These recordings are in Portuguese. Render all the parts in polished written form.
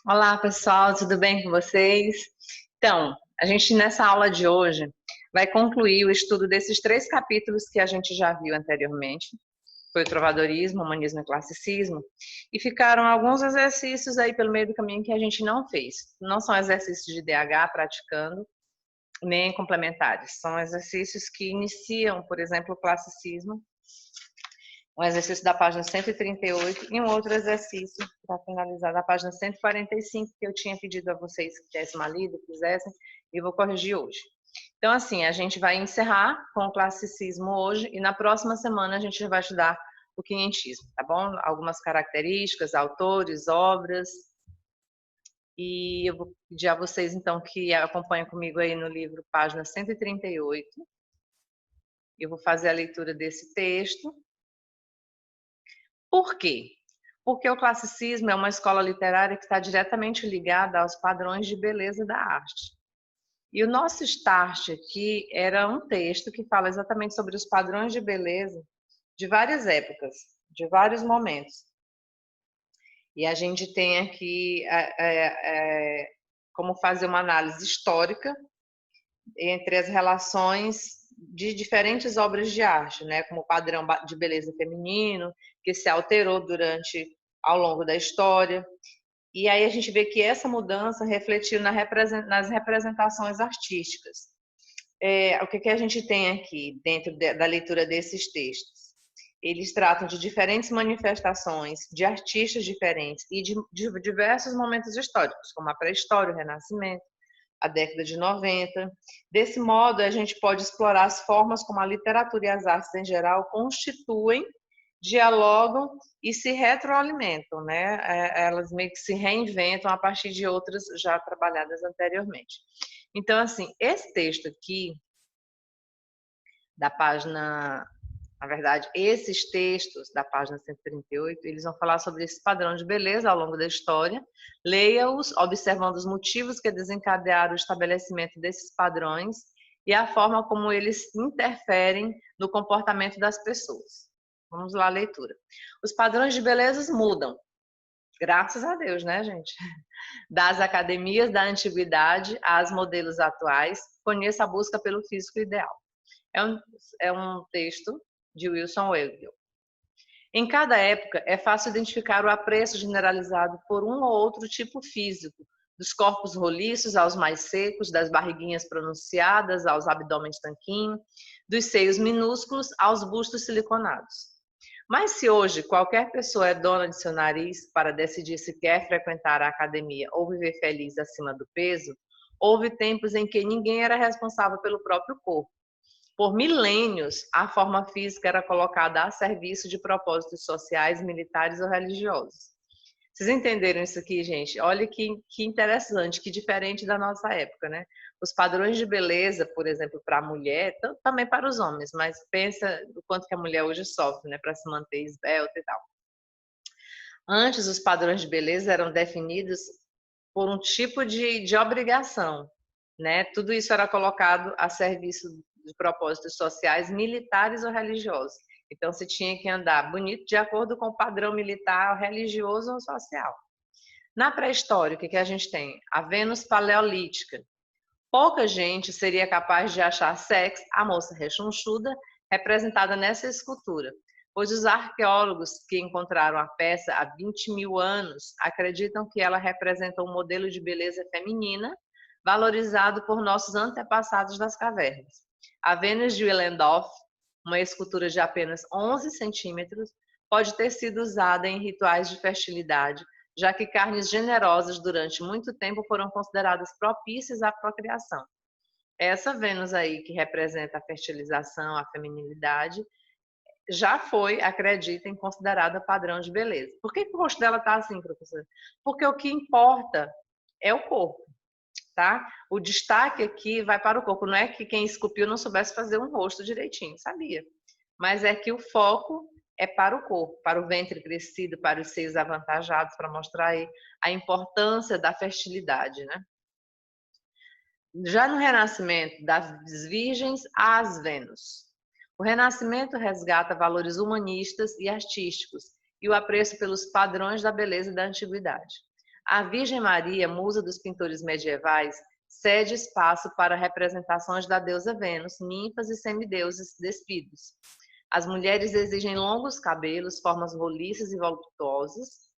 Olá, pessoal, tudo bem com vocês? Então, a gente nessa aula de hoje vai concluir o estudo desses três capítulos que a gente já viu anteriormente. Foi o trovadorismo, humanismo e classicismo, e ficaram alguns exercícios aí pelo meio do caminho que a gente não fez. Não são exercícios de DH praticando, nem complementares. São exercícios que iniciam, por exemplo, o classicismo, um exercício da página 138 e um outro exercício para finalizar da página 145 que eu tinha pedido a vocês que dessem uma lida, fizessem, e vou corrigir hoje. Então, assim, a gente vai encerrar com o classicismo hoje e na próxima semana a gente vai estudar o quinhentismo, tá bom? Algumas características, autores, obras. E eu vou pedir a vocês, então, que acompanhem comigo aí no livro, página 138. Eu vou fazer a leitura desse texto. Por quê? Porque o classicismo é uma escola literária que está diretamente ligada aos padrões de beleza da arte. E o nosso start aqui era um texto que fala exatamente sobre os padrões de beleza de várias épocas, de vários momentos. E a gente tem aqui como fazer uma análise histórica entre as relações de diferentes obras de arte, né, como o padrão de beleza feminino, que se alterou ao longo da história. E aí a gente vê que essa mudança refletiu nas representações artísticas. O que a gente tem aqui dentro da leitura desses textos? Eles tratam de diferentes manifestações, de artistas diferentes e de diversos momentos históricos, como a pré-história, o Renascimento, a década de 90. Desse modo, a gente pode explorar as formas como a literatura e as artes em geral constituem, dialogam e se retroalimentam, né? Elas meio que se reinventam a partir de outras já trabalhadas anteriormente. Então, assim, esse texto aqui, da página, na verdade, esses textos da página 138, eles vão falar sobre esse padrão de beleza ao longo da história. Leia-os, observando os motivos que desencadearam o estabelecimento desses padrões e a forma como eles interferem no comportamento das pessoas. Vamos lá, a leitura. Os padrões de beleza mudam, graças a Deus, né, gente? Das academias da antiguidade às modelos atuais, conheça a busca pelo físico ideal. É um, é um texto de Wilson Whedon. Em cada época, é fácil identificar o apreço generalizado por um ou outro tipo físico, dos corpos roliços aos mais secos, das barriguinhas pronunciadas aos abdômenes tanquinho, dos seios minúsculos aos bustos siliconados. Mas se hoje qualquer pessoa é dona de seu nariz para decidir se quer frequentar a academia ou viver feliz acima do peso, houve tempos em que ninguém era responsável pelo próprio corpo. Por milênios, a forma física era colocada a serviço de propósitos sociais, militares ou religiosos. Vocês entenderam isso aqui, gente? Olha que interessante, que diferente da nossa época, né? Os padrões de beleza, por exemplo, para a mulher, também para os homens, mas pensa o quanto que a mulher hoje sofre, né, para se manter esbelta e tal. Antes, os padrões de beleza eram definidos por um tipo de obrigação, né? Tudo isso era colocado a serviço de propósitos sociais, militares ou religiosos. Então, você tinha que andar bonito de acordo com o padrão militar, religioso ou social. Na pré-história, o que a gente tem? A Vênus paleolítica. Pouca gente seria capaz de achar Sex, a moça rechonchuda, representada nessa escultura, pois os arqueólogos que encontraram a peça há 20 mil anos acreditam que ela representa um modelo de beleza feminina valorizado por nossos antepassados das cavernas. A Vênus de Willendorf, uma escultura de apenas 11 centímetros, pode ter sido usada em rituais de fertilidade, já que carnes generosas durante muito tempo foram consideradas propícias à procriação. Essa Vênus aí, que representa a fertilização, a feminilidade, já foi, acreditem, considerada padrão de beleza. Por que o rosto dela está assim, professora? Porque o que importa é o corpo, tá? O destaque aqui vai para o corpo. Não é que quem esculpiu não soubesse fazer um rosto direitinho, sabia? Mas é que o foco é para o corpo, para o ventre crescido, para os seios avantajados, para mostrar aí a importância da fertilidade, né? Já no Renascimento, das virgens às Vênus. O Renascimento resgata valores humanistas e artísticos e o apreço pelos padrões da beleza da antiguidade. A Virgem Maria, musa dos pintores medievais, cede espaço para representações da deusa Vênus, ninfas e semideuses despidos. As mulheres exigem longos cabelos, formas roliças e voluptuosas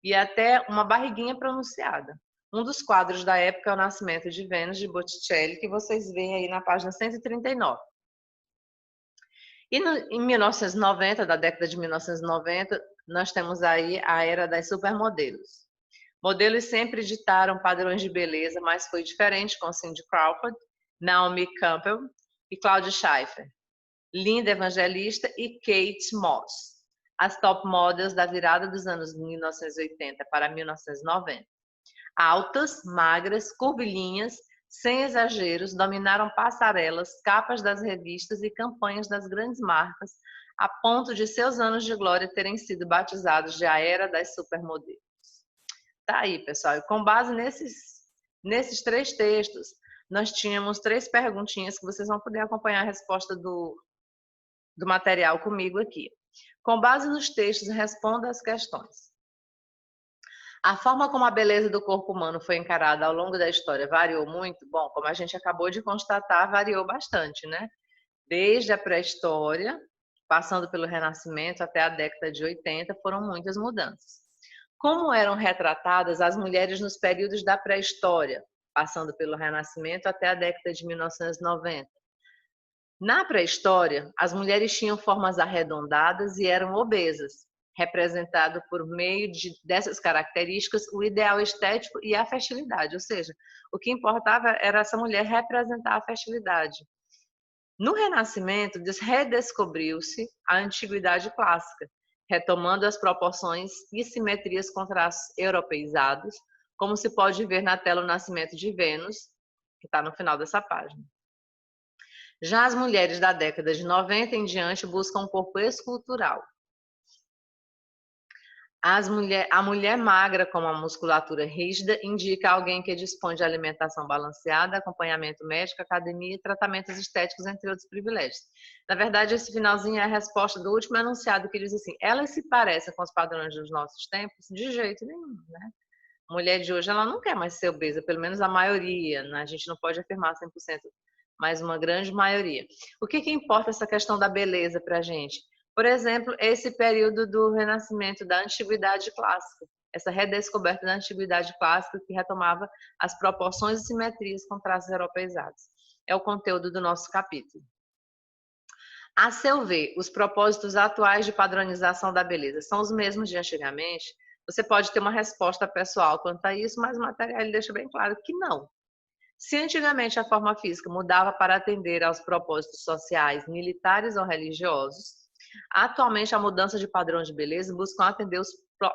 e até uma barriguinha pronunciada. Um dos quadros da época é o Nascimento de Vênus, de Botticelli, que vocês veem aí na página 139. E em 1990, da década de 1990, nós temos aí a era das supermodelos. Modelos sempre ditaram padrões de beleza, mas foi diferente com Cindy Crawford, Naomi Campbell e Claudia Schiffer, Linda Evangelista e Kate Moss, as top models da virada dos anos 1980 para 1990. Altas, magras, curvilíneas, sem exageros, dominaram passarelas, capas das revistas e campanhas das grandes marcas, a ponto de seus anos de glória terem sido batizados de a era das supermodelos. Tá aí, pessoal. E com base nesses 3 textos, nós tínhamos 3 perguntinhas que vocês vão poder acompanhar a resposta do material comigo aqui. Com base nos textos, responda as questões. A forma como a beleza do corpo humano foi encarada ao longo da história variou muito? Bom, como a gente acabou de constatar, variou bastante, né? Desde a pré-história, passando pelo Renascimento até a década de 80, foram muitas mudanças. Como eram retratadas as mulheres nos períodos da pré-história, passando pelo Renascimento até a década de 1990? Na pré-história, as mulheres tinham formas arredondadas e eram obesas, representado por meio dessas características o ideal estético e a fertilidade, ou seja, o que importava era essa mulher representar a fertilidade. No Renascimento, redescobriu-se a antiguidade clássica, retomando as proporções e simetrias com traços europeizados, como se pode ver na tela O Nascimento de Vênus, que está no final dessa página. Já as mulheres da década de 90 em diante buscam um corpo escultural. A mulher magra com uma musculatura rígida indica alguém que dispõe de alimentação balanceada, acompanhamento médico, academia e tratamentos estéticos, entre outros privilégios. Na verdade, esse finalzinho é a resposta do último enunciado, que diz assim: elas se parecem com os padrões dos nossos tempos? De jeito nenhum, né? A mulher de hoje, ela não quer mais ser obesa, pelo menos a maioria, né? A gente não pode afirmar 100%, mas uma grande maioria. O que importa essa questão da beleza para a gente? Por exemplo, esse período do Renascimento, da Antiguidade Clássica, essa redescoberta da Antiguidade Clássica que retomava as proporções e simetrias com traços europeizados. É o conteúdo do nosso capítulo. A seu ver, os propósitos atuais de padronização da beleza são os mesmos de antigamente? Você pode ter uma resposta pessoal quanto a isso, mas o material deixa bem claro que não. Se antigamente a forma física mudava para atender aos propósitos sociais, militares ou religiosos, atualmente a mudança de padrão de beleza busca atender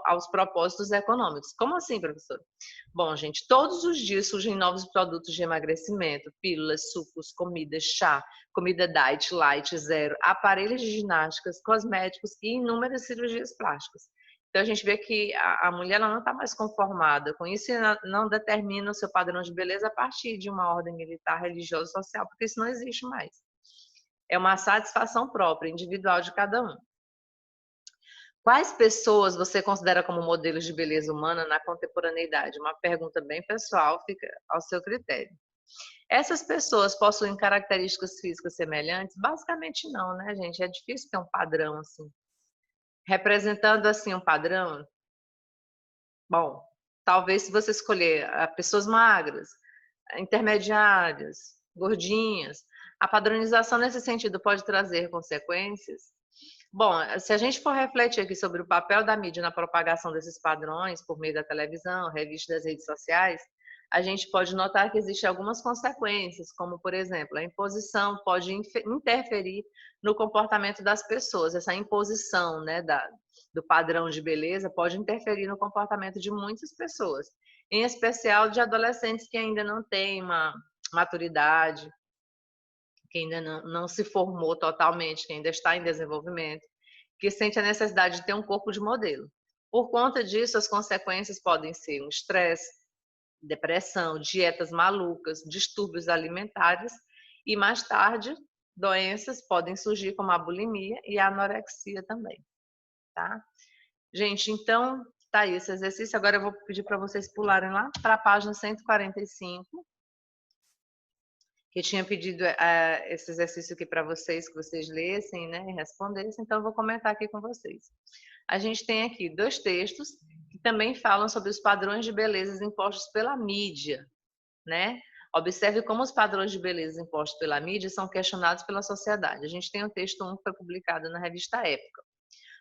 aos propósitos econômicos. Como assim, professor? Bom, gente, todos os dias surgem novos produtos de emagrecimento, pílulas, sucos, comidas, chá, comida diet, light, zero, aparelhos de ginásticas, cosméticos e inúmeras cirurgias plásticas. Então, a gente vê que a mulher ela não está mais conformada com isso e não determina o seu padrão de beleza a partir de uma ordem militar, religiosa, social, porque isso não existe mais. É uma satisfação própria, individual de cada um. Quais pessoas você considera como modelos de beleza humana na contemporaneidade? Uma pergunta bem pessoal, fica ao seu critério. Essas pessoas possuem características físicas semelhantes? Basicamente não, né, gente? É difícil ter um padrão assim. Representando assim um padrão, bom, talvez se você escolher pessoas magras, intermediárias, gordinhas, a padronização nesse sentido pode trazer consequências? Bom, se a gente for refletir aqui sobre o papel da mídia na propagação desses padrões por meio da televisão, revistas, das redes sociais, a gente pode notar que existem algumas consequências, como, por exemplo, a imposição pode interferir no comportamento das pessoas. Essa imposição, né, do padrão de beleza pode interferir no comportamento de muitas pessoas, em especial de adolescentes que ainda não têm uma maturidade, que ainda não se formou totalmente, que ainda está em desenvolvimento, que sente a necessidade de ter um corpo de modelo. Por conta disso, as consequências podem ser um estresse, depressão, dietas malucas, distúrbios alimentares e, mais tarde, doenças podem surgir como a bulimia e a anorexia também, tá? Gente, então, Tá aí esse exercício. Agora eu vou pedir para vocês pularem lá para a página 145, que eu tinha pedido esse exercício aqui para vocês, que vocês lessem, né, e respondessem. Então eu vou comentar aqui com vocês. A gente tem aqui 2 textos que também falam sobre os padrões de beleza impostos pela mídia, né? Observe como os padrões de beleza impostos pela mídia são questionados pela sociedade. A gente tem o texto 1 que foi publicado na revista Época.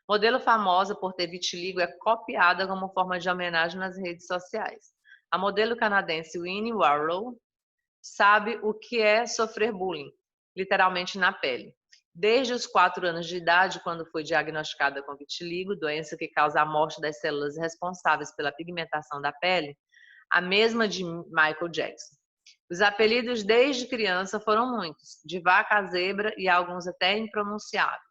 Modelo famosa por ter vitiligo é copiada como forma de homenagem nas redes sociais. A modelo canadense Winnie Warlow sabe o que é sofrer bullying, literalmente na pele. Desde os 4 anos de idade, quando foi diagnosticada com vitiligo, doença que causa a morte das células responsáveis pela pigmentação da pele, a mesma de Michael Jackson. Os apelidos desde criança foram muitos, de vaca a zebra e alguns até impronunciáveis.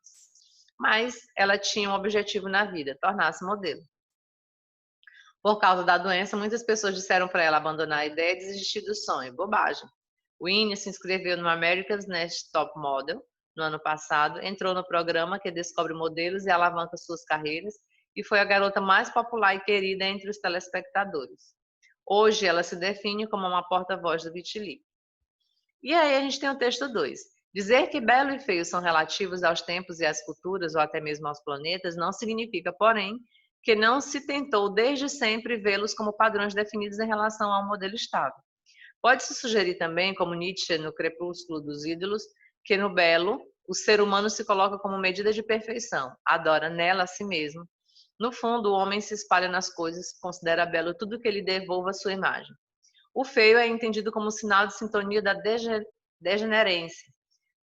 Mas ela tinha um objetivo na vida, tornar-se modelo. Por causa da doença, muitas pessoas disseram para ela abandonar a ideia e desistir do sonho. Bobagem. Winnie se inscreveu no America's Next Top Model no ano passado, entrou no programa que descobre modelos e alavanca suas carreiras e foi a garota mais popular e querida entre os telespectadores. Hoje ela se define como uma porta-voz do vitiligo. E aí a gente tem o texto 2. Dizer que belo e feio são relativos aos tempos e às culturas ou até mesmo aos planetas não significa, porém, que não se tentou desde sempre vê-los como padrões definidos em relação ao modelo estável. Pode-se sugerir também, como Nietzsche no Crepúsculo dos Ídolos, que no belo o ser humano se coloca como medida de perfeição, adora nela a si mesmo. No fundo, o homem se espalha nas coisas, considera belo tudo que lhe devolva sua imagem. O feio é entendido como sinal de sintonia da degenerência.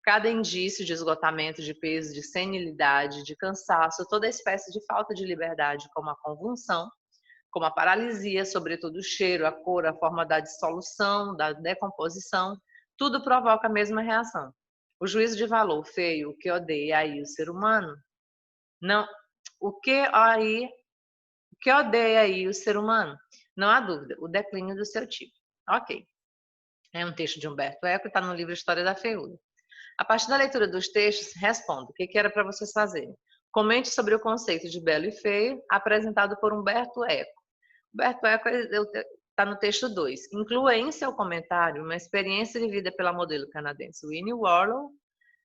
Cada indício de esgotamento de peso, de senilidade, de cansaço, toda espécie de falta de liberdade, como a convulsão, como a paralisia, sobretudo o cheiro, a cor, a forma da dissolução, da decomposição, tudo provoca a mesma reação. O juízo de valor feio, o que odeia aí o ser humano, não, o que odeia aí o ser humano, não há dúvida, o declínio do seu tipo. Ok. É um texto de Humberto Eco, está no livro História da Feiura. A partir da leitura dos textos, respondo. O que era para vocês fazerem? Comente sobre o conceito de belo e feio, apresentado por Humberto Eco. Humberto Eco está no texto 2. Inclua em seu comentário uma experiência vivida pela modelo canadense Winnie Warlow,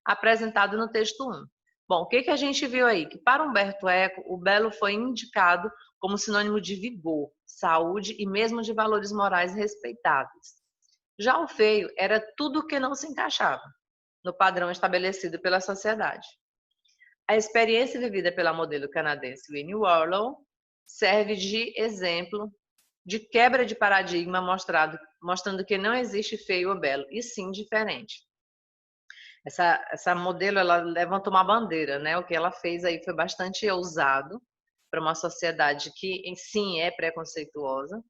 apresentado no texto 1. Bom, o que a gente viu aí? Que para Humberto Eco, o belo foi indicado como sinônimo de vigor, saúde e mesmo de valores morais respeitáveis. Já o feio era tudo o que não se encaixava no padrão estabelecido pela sociedade. A experiência vivida pela modelo canadense Winnie Warlow serve de exemplo de quebra de paradigma mostrando que não existe feio ou belo, e sim diferente. Essa modelo, ela levantou uma bandeira, né? O que ela fez aí foi bastante ousado para uma sociedade que, em si, é preconceituosa.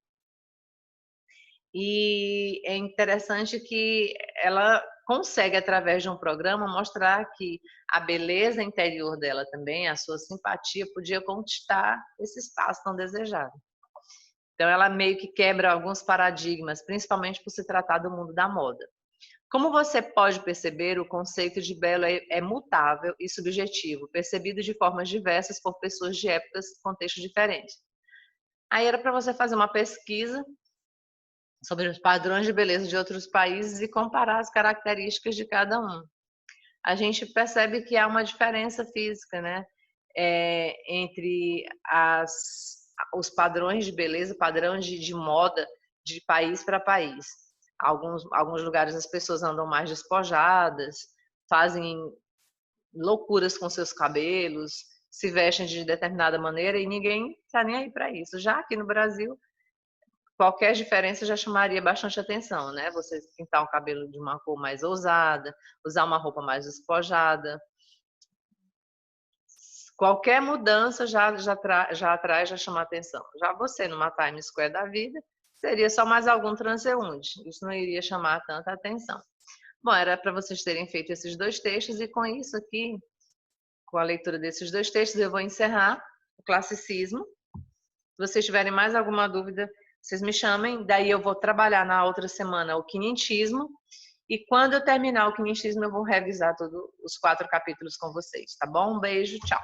E é interessante que ela consegue, através de um programa, mostrar que a beleza interior dela também, a sua simpatia, podia conquistar esse espaço tão desejado. Então, ela meio que quebra alguns paradigmas, principalmente por se tratar do mundo da moda. Como você pode perceber, o conceito de belo é mutável e subjetivo, percebido de formas diversas por pessoas de épocas e contextos diferentes. Aí era para você fazer uma pesquisa sobre os padrões de beleza de outros países e comparar as características de cada um. A gente percebe que há uma diferença física, né, entre os padrões de beleza, padrões de moda de país para país. Alguns lugares as pessoas andam mais despojadas, fazem loucuras com seus cabelos, se vestem de determinada maneira e ninguém está nem aí para isso. Já aqui no Brasil, qualquer diferença já chamaria bastante atenção, né? Você pintar o cabelo de uma cor mais ousada, usar uma roupa mais despojada. Qualquer mudança já atrai, já chama atenção. Já você, numa Times Square da vida, seria só mais algum transeunte. Isso não iria chamar tanta atenção. Bom, era para vocês terem feito esses 2 textos e com isso aqui, com a leitura desses 2 textos, eu vou encerrar o classicismo. Se vocês tiverem mais alguma dúvida, vocês me chamem, daí eu vou trabalhar na outra semana o quinhentismo, e quando eu terminar o quinhentismo eu vou revisar todos os 4 capítulos com vocês, tá bom? Um beijo, tchau!